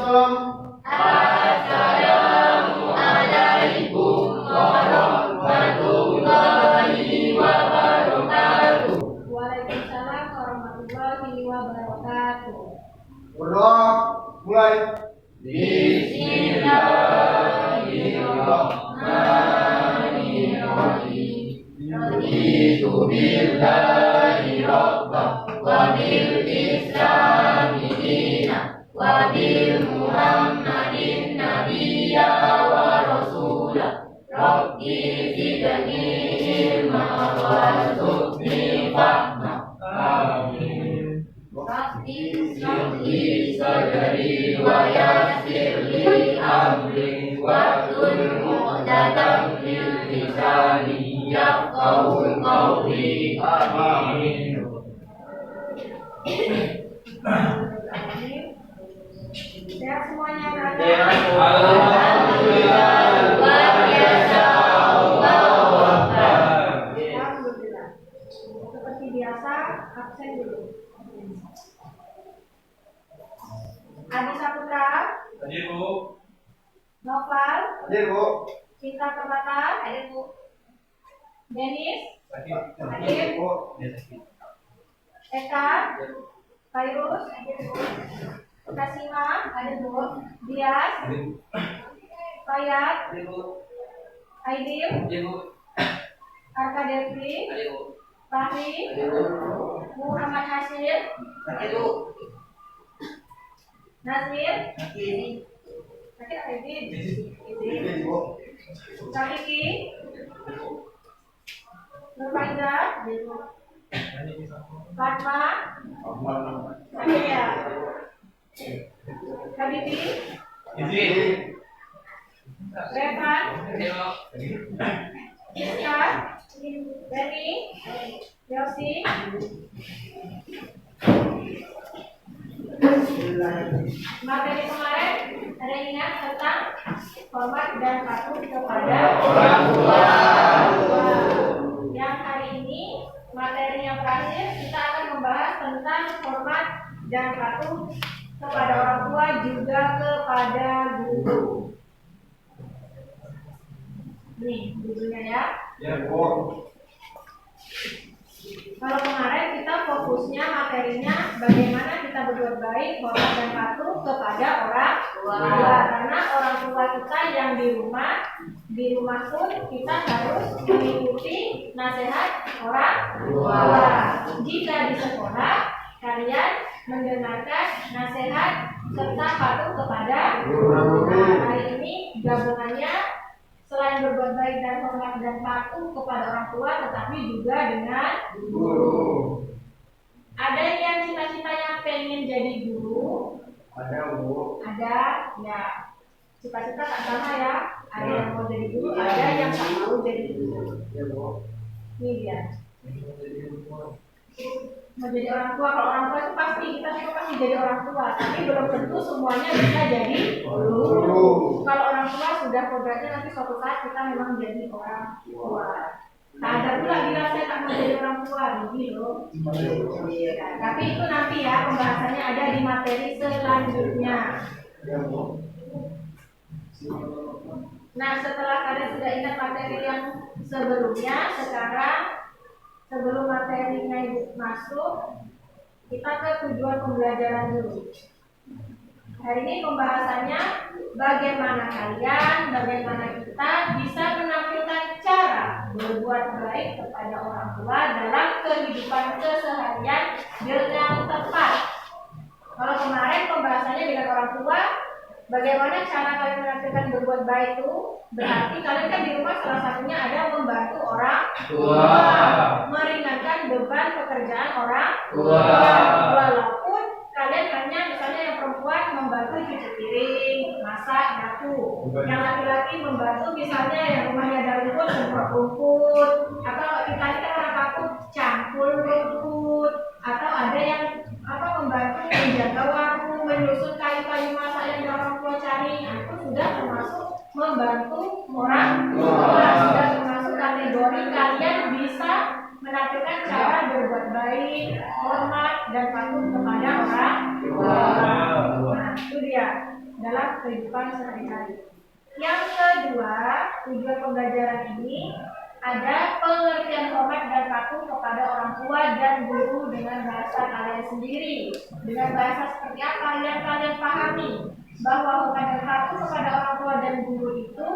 Assalamualaikum warahmatullahi wabarakatuh. Waalaikumsalam warahmatullahi wabarakatuh. Berdoa mulai. Bismillahirrahmanirrahim. Raditu billahi rabbah wa bil islami dina wa bil muhammadin nabiyya wa rasulah. Rabbi zidni ilma warzuqni fahma. Amin. Rabbi shrah li sadri wa yassir li amri wahlul 'uqdatam min lisani yafqahu qawli. Amin. Sehat semuanya berada. Alhamdulillah. Luar biasa. Allahu Akbar. Alhamdulillah. Seperti biasa, absen dulu. Adi Saputra, Hadir Bu. Noval, Hadir Bu. Cinta Permata, hadir Bu. Denis, Hadir Bu. Eka, Fairuz, hadir Bu. Kasima, hadir Bu. Dias, Fayat, Aidil, Arka Devi, Fahri, Muhammad Hasyim, Nazir, Sakit Aidil, Hadir Bu. Sakiki, Nurfaiza, Fatma, Sakia, Habibi, Revan, Iska, Dani, Yosi, materi kemarin ada ingat tentang hormat dan patuh kepada orang tua. Yang hari ini materi yang terakhir kita akan membahas tentang hormat dan patuh kepada orang tua juga kepada guru. Nih judulnya ya. Ya Bu. Kalau kemarin kita fokusnya materinya bagaimana kita berbuat baik, hormat dan patuh kepada orang tua. Karena orang tua kita yang di rumah pun kita harus mengikuti nasihat orang tua. Jika di sekolah kalian mendengarkan nasihat serta patuh kepada guru. Hari ini gabungannya selain berbuat baik dan hormat dan patuh kepada orang tua, tetapi juga dengan guru. Ada yang cita-citanya pengen jadi guru? Ada Bu. Ada, ya. Cita-cita tak sama ya. Ada yang mau jadi guru, ada yang tak mau jadi guru. Ya Bu. Ini dia. Mau jadi orang tua, kalau orang tua itu pasti kita semua pasti jadi orang tua, tapi belum tentu semuanya bisa jadi guru. Kalau orang tua sudah kodratnya nanti suatu saat kita memang jadi orang tua. Nah, ada pula bilang saya tak mau jadi orang tua, gitu loh. Tapi itu nanti ya pembahasannya ada di materi selanjutnya. Ya Bu. Nah, setelah kalian sudah ingat materi yang sebelumnya, sekarang sebelum materinya masuk, kita ke tujuan pembelajaran dulu. Hari ini pembahasannya bagaimana kita bisa menampilkan cara berbuat baik kepada orang tua dalam kehidupan keseharian dengan tepat. Kalau kemarin pembahasannya dengan orang tua, bagaimana cara kalian menampilkan berbuat baik itu? Berarti kalian kan di rumah salah satunya ada membantu orang tua, meringankan beban pekerjaan orang tua. Walaupun kalian hanya misalnya yang perempuan membantu cuci piring, masak, nyapu. Yang laki-laki membantu misalnya yang rumahnya ada rumput, semprot rumput. Atau kita orang kaku campur rumput. Atau ada yang membantu menjaga warung, menyusun kayu-kayu masak yang orang tua cari. Nah, itu sudah termasuk membantu orang tua. Sudah termasuk kategori kalian bisa menampilkan cara berbuat baik, hormat dan patuh kepada orang tua. Nah, itu dia. dalam kehidupan sehari-hari. Yang kedua, tujuan pembelajaran ini ada pengertian hormat dan patuh kepada orang tua dan guru dengan bahasa kalian sendiri. Dengan bahasa seperti apa yang kalian pahami, bahwa hormat dan patuh kepada orang tua dan guru itu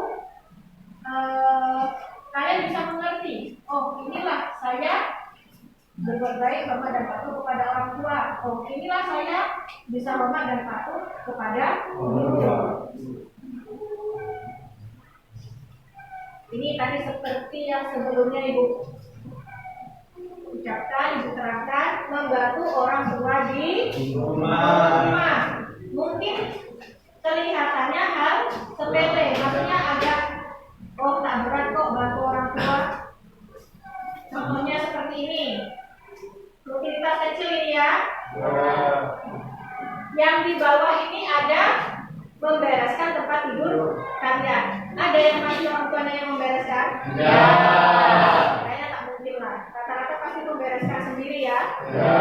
kalian bisa mengerti. Oh, inilah saya berbuat baik, hormat dan patuh kepada orang tua. Oh, inilah saya bisa hormat dan patuh kepada guru. Ini tadi seperti yang sebelumnya Ibu ucapkan, Ibu terangkan, membantu orang tua di rumah. Mungkin kelihatannya hal sepele, maksudnya agak tak berat kok bantu orang tua. Contohnya seperti ini. Rutinitas kecil ini ya. Yang di bawah ini ada membereskan tempat tidur kalian. Ada yang masih orang tuanya yang membereskan? Ya. Kayaknya tak mungkin lah. Rata-rata pasti membereskan sendiri ya. Ya.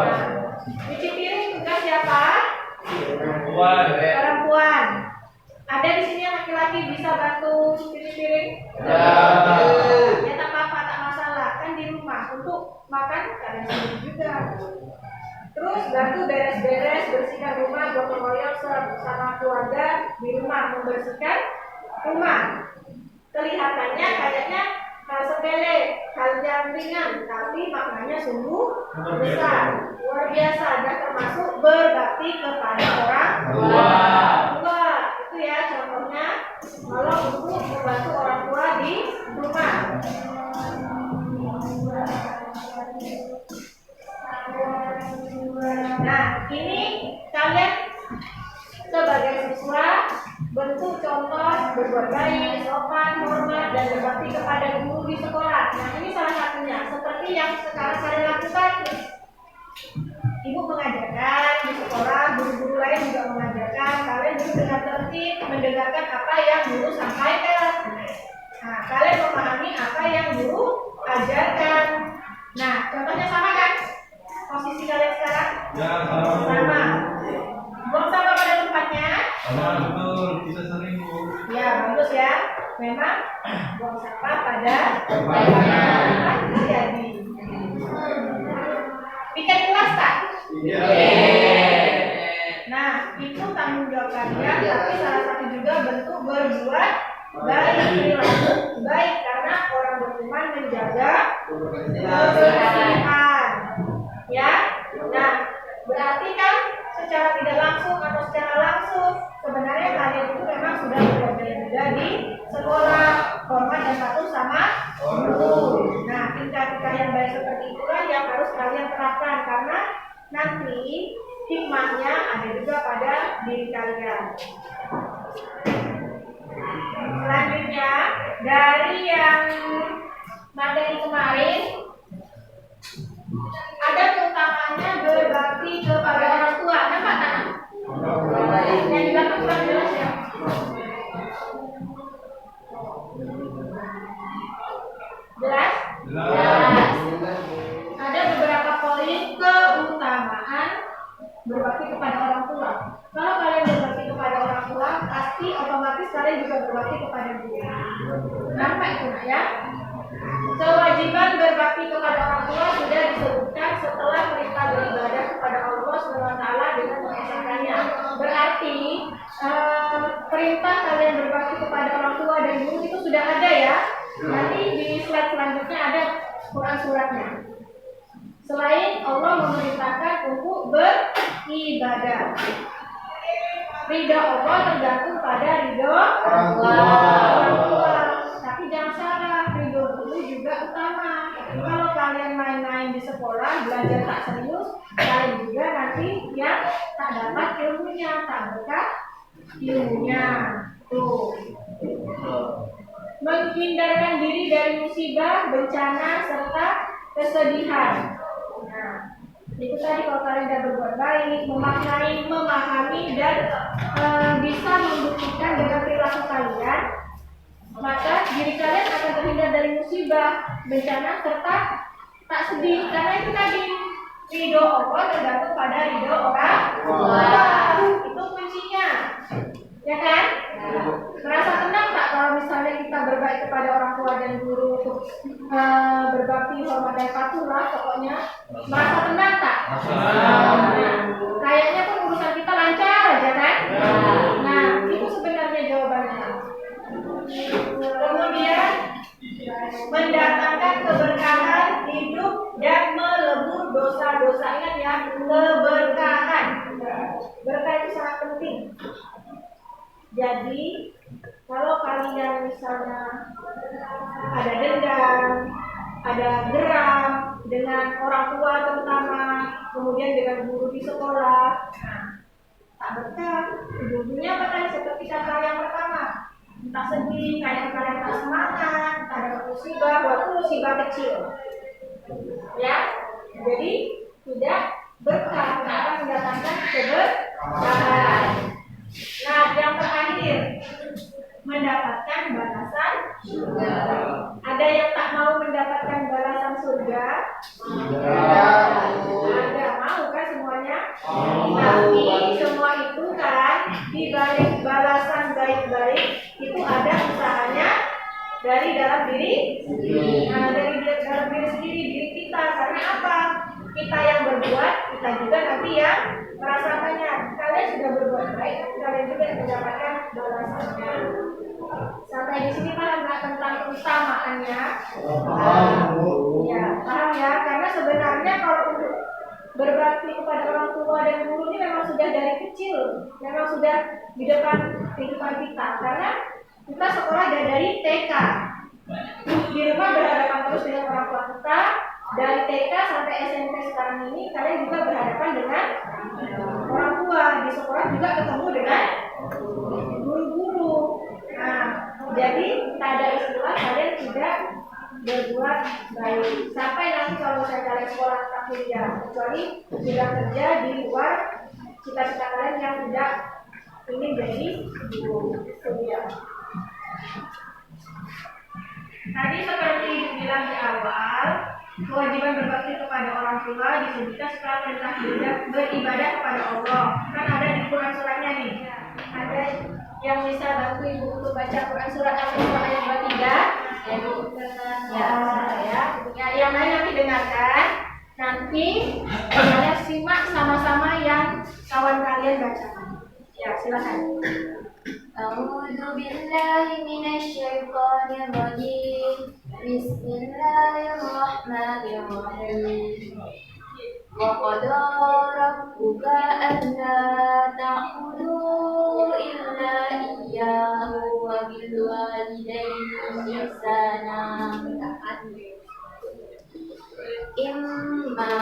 Nah, cuci piring tugas siapa? Perempuan. Ada di sini yang laki-laki bisa bantu cuci piring? Ya. Ya tak apa-apa, tak masalah. Kan di rumah untuk makan kalian sendiri juga. Terus bantu beres-beres, bersihkan rumah, gotong royong sama keluarga di rumah, membersihkan rumah. Kelihatannya kayaknya hal sepele, hal yang ringan, tapi maknanya sungguh besar, luar biasa, dan termasuk berbakti kepada orang tua. Itu ya contohnya kalau untuk membantu orang tua di rumah. Nah, ini kalian sebagai siswa bentuk contoh berbuat baik, sopan, hormat, dan berbakti kepada guru di sekolah. Nah, ini salah satunya. Seperti yang sekarang kalian lakukan. Ibu mengajarkan di sekolah, guru-guru lain juga mengajarkan. Kalian duduk dengan tertib, mendengarkan apa yang guru sampaikan. Nah, kalian memahami apa yang guru ajarkan. Nah, contohnya sama kan? Posisi kalian sekarang? Ya, Sama. Buang sampah pada tempatnya? betul, kita sering Bu. Ya, bagus ya. Memang buang sampah pada tempatnya. Kan terjadi. Piket kelas tak? Iya. Nah, itu tanggung jawab kalian, tapi salah satu juga bentuk berbuat baik, perilaku baik, karena orang beriman menjaga kebersihan. Ya, nah berarti kan secara tidak langsung atau secara langsung sebenarnya kalian itu memang sudah belajar juga di sekolah, hormat dan patuh sama guru. Nah, tingkah-tingkah yang baik seperti itulah yang harus kalian terapkan, karena nanti hikmahnya ada juga pada diri kalian. Selanjutnya dari yang materi kemarin ada keutamaannya berbakti kepada orang tua. Nampak tak? Yang di belakang kurang jelas ya? Jelas? Jelas. Ada beberapa poin keutamaan berbakti kepada orang tua. Kalau kalian berbakti kepada orang tua, pasti otomatis kalian juga berbakti kepada guru. Nampak itu nak ya? Kewajiban berbakti kepada orang tua sudah disebutkan setelah perintah beribadah kepada Allah SWT dengan mengesahkannya. Berarti perintah kalian berbakti kepada orang tua dan guru itu sudah ada ya. Nanti di slide selanjutnya ada Quran suratnya. Selain Allah memerintahkan untuk beribadah, ridha Allah tergantung pada ridho orang tua. Tapi jangan salah, ridho guru juga utama. Kalau kalian main-main di sekolah, belajar tak serius, kalian juga nanti yang tak dapat ilmunya, tak berkah ilmunya. Tuh. Menghindarkan diri dari musibah, bencana, serta kesedihan. Nah, itu tadi kalau kalian sudah berbuat baik, memaknai, memahami, dan bisa membuktikan dengan perilaku kalian, maka diri kalian akan terhindar dari musibah, bencana, serta tak sedih. Karena itu tadi, ridho Allah tergantung pada ridho orang tua. Itu kuncinya. surah, pokoknya merasa tenang tak? Nah, kayaknya pun urusan kita lancar aja kan? Nah, itu sebenarnya jawabannya. Kemudian mendatangkan keberkahan hidup dan melebur dosa-dosa. Ingat ya, keberkahan. Berkah itu sangat penting. Jadi kalau kalian misalnya ada dendam, ada geram dengan orang tua terutama, kemudian dengan guru di sekolah, nah, tak berkah. Ujung-ujungnya apa tadi seperti kata yang pertama, entah sedih, kalian tak semangat, ada musibah, walaupun musibah kecil, ya. Jadi tidak berkah, akan mendatangkan keberkahan. Nah, yang terakhir, mendapatkan balasan surga. Ada yang tak mau mendapatkan balasan surga? Ada, mau kan semuanya? Tapi semua itu kan di balik balasan baik-baik itu ada usahanya dari dalam diri. Nah, dari dalam diri sendiri, diri kita. Karena apa? Kita yang berbuat, kita juga nanti yang merasakannya. Kalian sudah berbuat baik, kalian juga mendapatkan balasannya. Sampai di sini paham nggak tentang keutamaannya? Ya, paham ya. Karena sebenarnya kalau untuk berbakti kepada orang tua dan guru ini memang sudah dari kecil, memang sudah di depan kehidupan kita. Karena kita sekolah dari TK, di rumah berhadapan terus dengan orang tua kita. Dari TK sampai SMP sekarang ini kalian juga berhadapan dengan orang tua. Di sekolah juga ketemu dengan guru-guru. Nah, jadi tak ada istilah kalian tidak berbuat baik. Sampai nanti kalau saya kalian sekolah tak kuliah, kecuali sudah kerja di luar cita-cita kalian yang tidak ingin jadi guru kuliah. Tadi seperti dibilang di awal, kewajiban berbakti kepada orang tua disebutkan setelah perintah beribadah kepada Allah. Kan ada di Quran suratnya nih. Ada yang bisa bantu ibu untuk baca Quran surat Al-Isra ayat 23? Ya, yang lain nanti dengarkan. Nanti kalian simak sama-sama yang kawan kalian bacakan. Ya, silakan. A'udzu billahi minasyaitonir rajim. Bismillahirrahmanirrahim. Wa qada rabbuka alla ta'budu illa iyyahu wa bil walidayni ihsana. Imma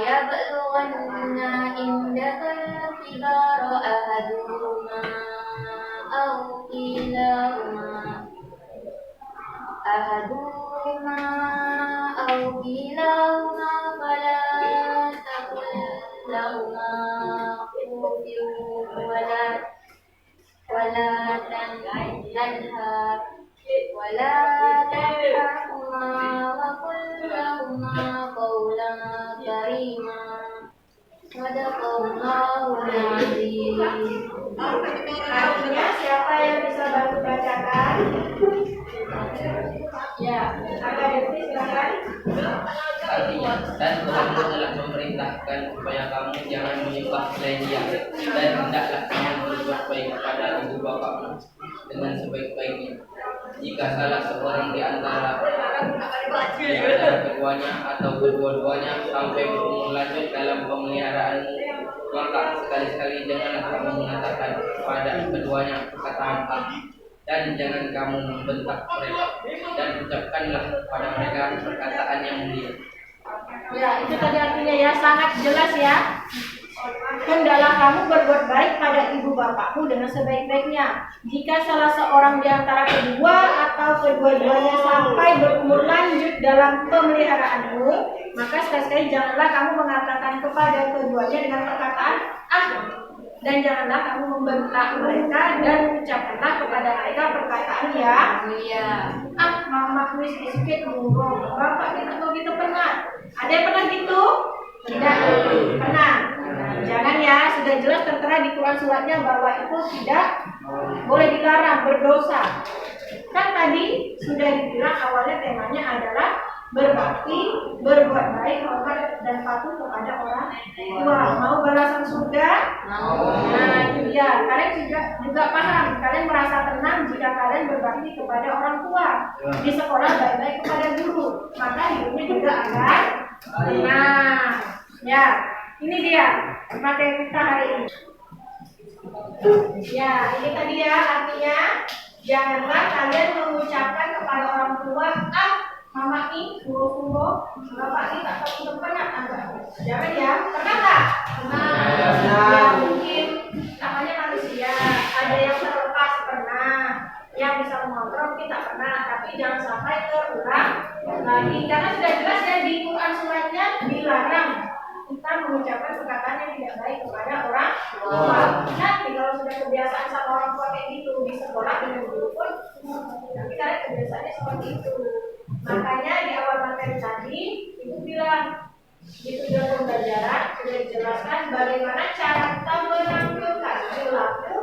yablughanna indakal kibara ahaduhuma aw kilahuma fala taqul lahuma uffin wala tanharhuma wa qul lahuma qawlan karima. Sadaqallahul azim. Artinya siapa yang bisa bantu bacakan? Ya, ada Devi silakan. Artinya, dan Tuhanmu telah memerintahkan supaya kamu jangan menyembah selain Dia, dan hendaklah kamu berbuat baik kepada ibu bapakmu dengan sebaik-baiknya. Jika salah seorang di antara keduanya atau kedua-duanya sampai berumur lanjut dalam pemeliharaanmu, maka sekali-sekali janganlah kamu mengatakan kepada keduanya perkataan dan jangan kamu membentak mereka, dan ucapkanlah kepada mereka perkataan yang mulia. Ya, itu tadi artinya ya, sangat jelas ya. Hendaklah kamu berbuat baik pada ibu bapakmu dengan sebaik-baiknya. Jika salah seorang di antara kedua atau kedua-duanya sampai berumur lanjut dalam pemeliharaanmu, maka sekali-sekali janganlah kamu mengatakan kepada keduanya dengan perkataan dan janganlah kamu membentak mereka dan ucapkanlah kepada mereka perkataan yang mulia. Mama kuis sedikit murung, bapak gitu pernah. Ada yang pernah gitu? Tidak pernah. Jangan ya, sudah jelas tertera di Quran suratnya bahwa itu tidak boleh dilarang, berdosa. Kan tadi sudah dibilang awalnya temanya adalah berbakti, berbuat baik, hormat dan patuh kepada orang tua. Mau balasan surga? Nah, itu dia. Kalian juga paham. Kalian merasa tenang jika kalian berbakti kepada orang tua. Di sekolah baik-baik kepada guru. Maka hidupnya juga akan tenang. Ya, ini dia materi kita hari ini. Ya, ini tadi ya artinya janganlah kalian mengucapkan kepada orang tua, mama ini, guru, bapak ini tak tahu tempat enggak. Jangan ya, pernah nggak? Pernah. Ya mungkin namanya manusia, ada yang terlepas pernah, yang bisa mengontrol kita pernah, tapi jangan sampai terulang lagi karena sudah jelas ya di Quran suratnya dilarang kita mengucapkan perkataan yang tidak baik kepada orang tua. Nanti kalau sudah kebiasaan sama orang tua kayak gitu di sekolah dengan guru pun, tapi kalian kebiasaannya seperti itu. Makanya di awal materi tadi ibu bilang di tujuan pembelajaran sudah dijelaskan bagaimana cara kita menampilkan perilaku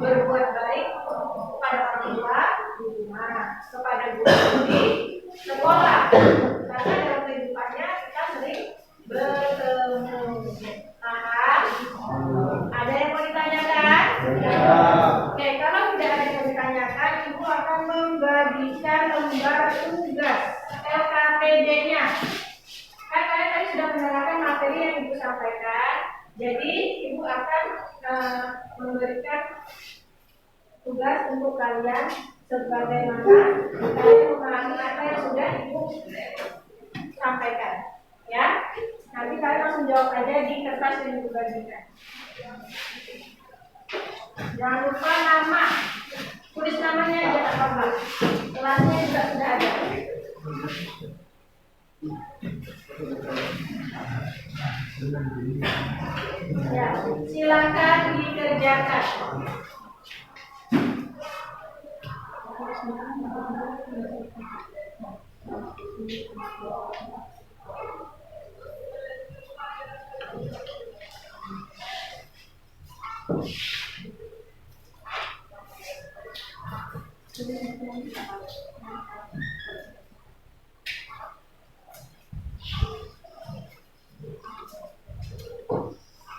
berbuat baik kepada orang tua di rumah, kepada guru di sekolah. Karena dalam kehidupannya kita sering bertemu. Paham? Ada yang mau ditanyakan? Ya. Oke, kalau tidak ada yang mau ditanyakan, ibu akan membagikan lembar tugas LKPD-nya. Kan kalian tadi sudah mendengarkan materi yang ibu sampaikan. Jadi ibu akan memberikan tugas untuk kalian sebagaimana kalian memahami apa yang sudah ibu sampaikan. Ya, nanti kalian langsung jawab aja di kertas yang ibu bagikan. Jangan lupa nama, tulis namanya aja tak apa-apa. Kelasnya juga sudah ada. Ya, silakan dikerjakan.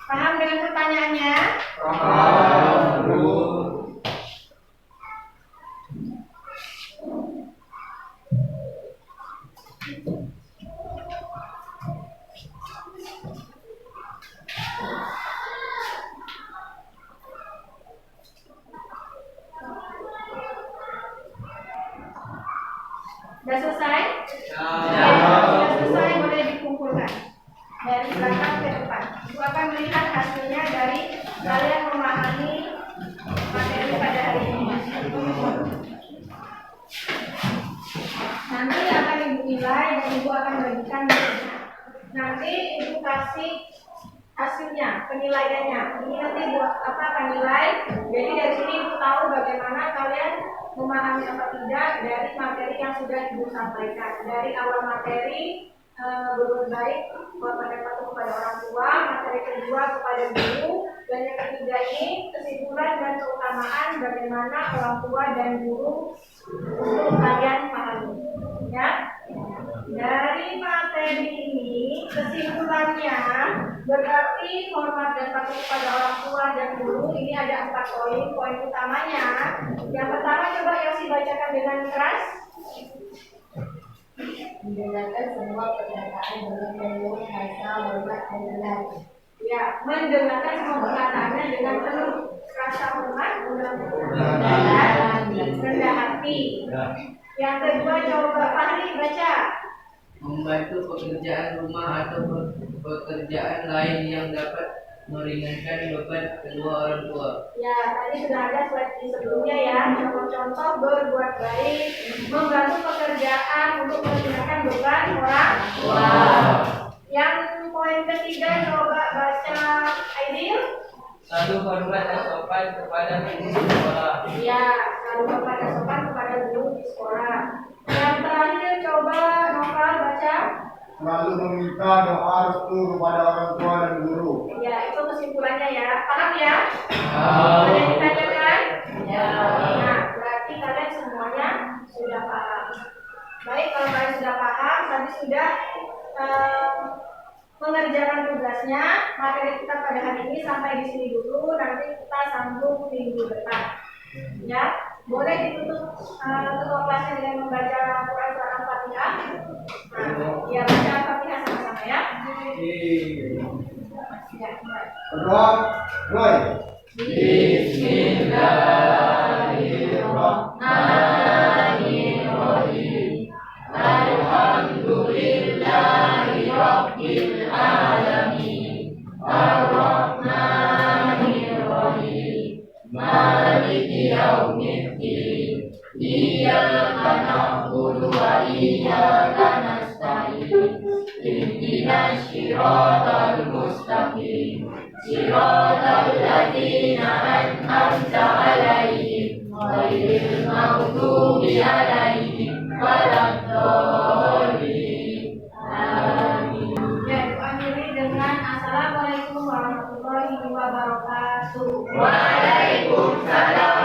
Paham dengan pertanyaannya? Paham, Bu. Sudah selesai? Ya. Sudah selesai, boleh dikumpulkan dari belakang ke depan. Ibu akan melihat hasilnya dari kalian memahami materi pada hari ini. Nanti akan ibu nilai dan ibu akan bagikan nilainya. Nanti ibu kasih hasilnya, penilaiannya. Ini nanti buat apa akan nilai. Jadi dari sini ibu tahu bagaimana kalian memahami apa tidak dari materi yang sudah ibu sampaikan. Dari awal materi berbuat baik hormat dan patuh kepada orang tua, materi kedua kepada guru, dan yang ketiga ini kesimpulan dan keutamaan bagaimana orang tua dan guru untuk kalian pahami. Ya, dari materi ini kesimpulannya berarti hormat dan patuh kepada orang tua dan guru ini ada 4 poin. Poin utamanya yang pertama coba Yosi bacakan dengan keras. Mendengarkan semua perkataan dengan penuh rasa hormat dan tenang. Ya, mendengarkan semua perkataannya dengan penuh rasa hormat dan rendah hati. Yang kedua coba Fahri baca. Membantu pekerjaan rumah atau pekerjaan lain yang dapat meringankan beban kedua orang tua. Ya, tadi sudah ada slide di sebelumnya ya. Contoh-contoh berbuat baik, membantu pekerjaan untuk meringankan beban orang tua. Yang poin ketiga coba baca Aidil. Selalu hormat dan sopan kepada guru di sekolah. Ya, selalu hormat dan sopan kepada guru di sekolah. Yang terakhir coba Novel baca. Selalu meminta doa restu kepada orang tua dan guru. Ya, itu kesimpulannya ya. Paham ya? Paham. Ada yang ditanyakan? Ya. Nah, berarti kalian semuanya sudah paham. Baik, kalau kalian sudah paham, tadi sudah mengerjakan tugasnya. Materi kita pada hari ini sampai di sini dulu. Nanti kita sambung minggu depan. Ya, boleh ditutup ketua kelasnya dengan membaca Quran surah Al-Fatihah. Ya, baca Al-Fatihah sama-sama ya. Ya, baik. Berdoa, Roy. Bismillahirrahmanirrahim. Alhamdulillahi Rabbil Alamin. Ar-Rahmanir-Rahim. Maliki Yaumiddin. Iyyaka na'budu wa iyyaka nasta'in. Ihdinas siratal mustaqim. Siratal ladzina an'amta 'alaihim ghairil maghdubi 'alaihim waladdallin. Amin. Ya, akhiri dengan assalamualaikum warahmatullahi wabarakatuh. Waalaikumsalam.